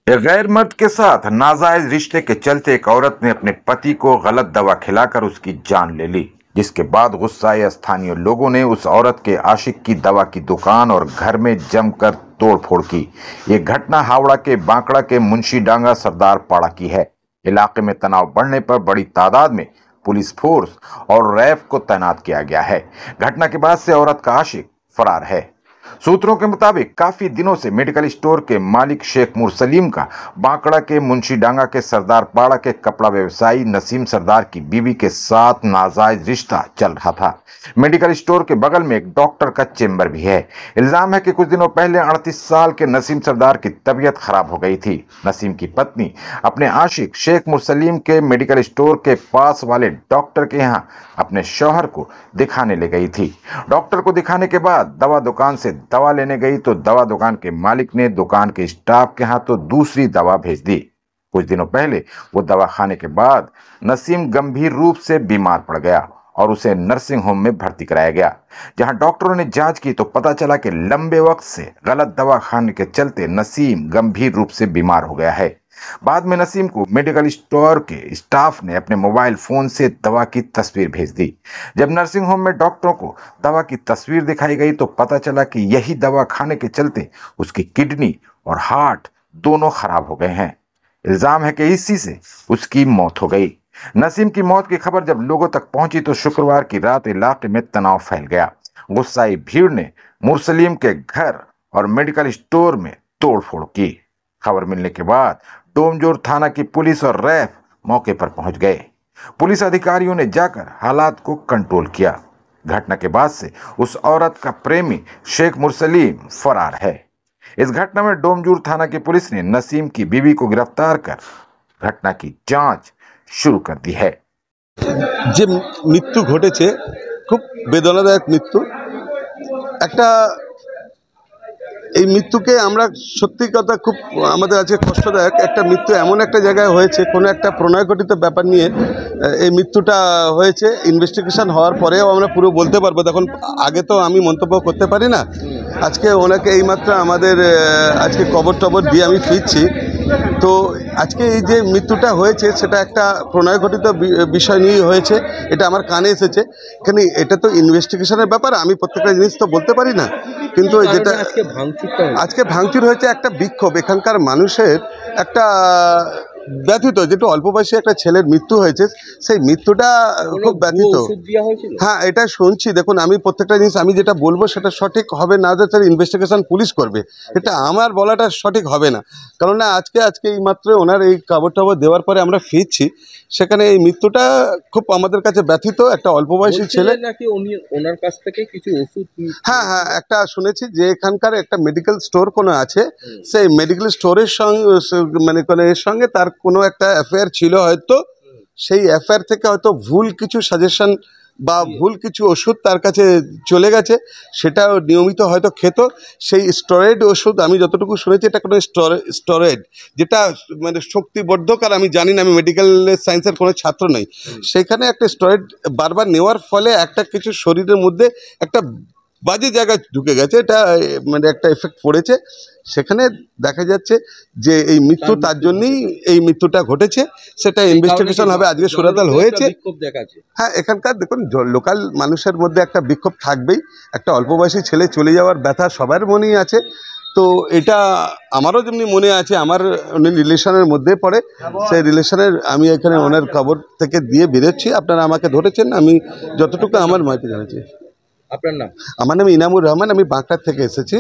एक गैर मर्द के साथ नाजायज रिश्ते के चलते एक औरत ने अपने पति को गलत दवा खिलाकर उसकी जान ले ली, जिसके बाद गुस्साए स्थानीय लोगों ने उस औरत के आशिक की दवा की दुकान और घर में जमकर तोड़फोड़ की। ये घटना हावड़ा के बांकड़ा के मुंशीडांगा सरदार पाड़ा की है। इलाके में तनाव बढ़ने पर बड़ी तादाद में पुलिस फोर्स और रैफ को तैनात किया गया है। घटना के बाद से औरत का आशिक फरार है। सूत्रों के मुताबिक काफी दिनों से मेडिकल स्टोर के मालिक शेख मुरसलीम का बांकड़ा के मुंशीडांगा के सरदार पाड़ा के कपड़ा व्यवसायी नसीम सरदार की बीवी के साथ नाजायज रिश्ता चल रहा था। मेडिकल स्टोर के बगल में एक डॉक्टर का चेंबर भी है। इल्जाम है कि कुछ दिनों पहले 38 साल के नसीम सरदार की तबीयत खराब हो गई थी। नसीम की पत्नी अपने आशिक शेख मुरसलीम के मेडिकल स्टोर के पास वाले डॉक्टर के यहाँ अपने शौहर को दिखाने ले गई थी। डॉक्टर को दिखाने के बाद दवा दुकान से दवा लेने गई तो दवा दुकान के मालिक ने दुकान के स्टाफ के हाथों दूसरी दवा भेज दी। कुछ दिनों पहले वो दवा खाने के बाद नसीम गंभीर रूप से बीमार पड़ गया और उसे नर्सिंग होम में भर्ती कराया गया। जहां डॉक्टरों ने जांच की तो पता चला कि लंबे वक्त से गलत दवा खाने के चलते नसीम गंभीर रूप से बीमार हो गया है। बाद में नसीम को मेडिकल स्टोर के स्टाफ ने अपने मोबाइल फोन से दवा की तस्वीर भेज दी। जब नर्सिंग होम में डॉक्टरों को दवा की तस्वीर दिखाई गई तो पता चला कि यही दवा खाने के चलते उसकी किडनी और हार्ट दोनों खराब हो गए हैं। इल्जाम है कि इसी से उसकी मौत हो गई। नसीम की मौत की खबर जब लोगों तक पहुंची तो शुक्रवार की रात इलाके में तनाव फैल गया। गुस्साई भीड़ ने मुरसलीम के घर और मेडिकल स्टोर में तोड़फोड़ की। खबर मिलने के बाद डोमजोर थाना की पुलिस और रैफ मौके पर पहुंच गए। पुलिस अधिकारियों ने जाकर हालात को कंट्रोल किया। घटना के बाद से उस औरत का प्रेमी शेख मुरसलीम फरार है। इस घटना में डोमजूर थाना की पुलिस ने नसीम की बीवी को गिरफ्तार कर घटना की जांच शुरू कर दी है। যে মৃত্যু ঘটেছে খুব বেদনাদায়ক মৃত্যু। একটা এই মৃত্যুকে আমরা সত্যি কথা খুব আমাদের আছে কষ্টদায়ক। একটা মৃত্যু এমন একটা জায়গায় হয়েছে, কোনো একটা প্রণয়ঘটিত ব্যাপার নিয়ে এই মৃত্যুটা হয়েছে। ইনভেস্টিগেশন হওয়ার পরেও আমরা পুরো বলতে পারবো, তখন আগে তো আমি মন্তব্য করতে পারি না। আজকে ওনাকে এইমাত্র আমাদের আজকে কবর টবর দিয়ে আমি ফিরছি। তো আজকে এই যে মৃত্যুটা হয়েছে সেটা একটা প্রণয়ঘটিত বিষয় নিয়ে হয়েছে, এটা আমার কানে এসেছে। এখানে এটা তো ইনভেস্টিগেশনের ব্যাপার, আমি প্রত্যেকটা জিনিস তো বলতে পারি না। কিন্তু যেটা আজকে ভাঙচুর হয়েছে একটা বিক্ষোভ, এখানকার মানুষের একটা ব্যথিত, যেটা অল্প বয়সী একটা ছেলের মৃত্যু হয়েছে, সেই মৃত্যুটা খুব ব্যথিত। হ্যাঁ, এটা শুনছি। দেখুন, আমি প্রত্যেকটা জিনিস আমি যেটা বলবো সেটা সঠিক হবে না, যে ইনভেস্টিগেশন পুলিশ করবে, এটা আমার বলাটা সঠিক হবে না। কারণ না আজকে এই মাত্র ওনার এই খবর টবর দেওয়ার পরে আমরা ফিরছি, সেখানে এই মৃত্যুটা খুব আমাদের কাছে ব্যথিত। একটা অল্প বয়সী ছেলে নাকি ওনার কাছ থেকে কিছু ওষুধ, হ্যাঁ একটা শুনেছি যে এখানকার একটা মেডিকেল স্টোর কোনো আছে, সেই মেডিকেল স্টোরের সঙ্গে মানে এর সঙ্গে তার কোনো একটা অ্যাফেয়ার ছিল, হয়তো সেই অ্যাফেয়ার থেকে হয়তো ভুল কিছু সাজেশন বা ভুল কিছু ওষুধ তার কাছে চলে গেছে, সেটা নিয়মিত হয়তো খেত। সেই স্টেরয়েড ওষুধ আমি যতটুকু শুনেছি এটা কোনো স্টেরয়েড, যেটা মানে শক্তিবর্ধক, আর আমি জানি না, আমি মেডিকেল সায়েন্সের কোনো ছাত্র নই। সেখানে একটা স্টেরয়েড বারবার নেওয়ার ফলে একটা কিছু শরীরের মধ্যে একটা বাজে জায়গায় ঢুকে গেছে, এটা মানে একটা এফেক্ট পড়েছে। সেখানে দেখা যাচ্ছে যে এই মৃত্যু তার জন্যই এই মৃত্যুটা ঘটেছে, সেটা ইনভেস্টিগেশন হবে। আজকে সুরাতাল হয়েছে। হ্যাঁ, এখানকার দেখুন লোকাল মানুষের মধ্যে একটা বিক্ষোভ থাকবেই। একটা অল্প বয়সী ছেলে চলে যাওয়ার ব্যথা সবার মনেই আছে। তো এটা আমারও যেমনি মনে আছে, আমার রিলেশনের মধ্যে পড়ে, সেই রিলেশনের আমি এখানে ওনার খবর থেকে দিয়ে বেরোচ্ছি। আপনারা আমাকে ধরেছেন, আমি যতটুকু আমার মাইতে জানাচ্ছি। আপনার নাম? আমার নাম ইনামুর রহমান, আমি বাঁকড়া থেকে এসেছি।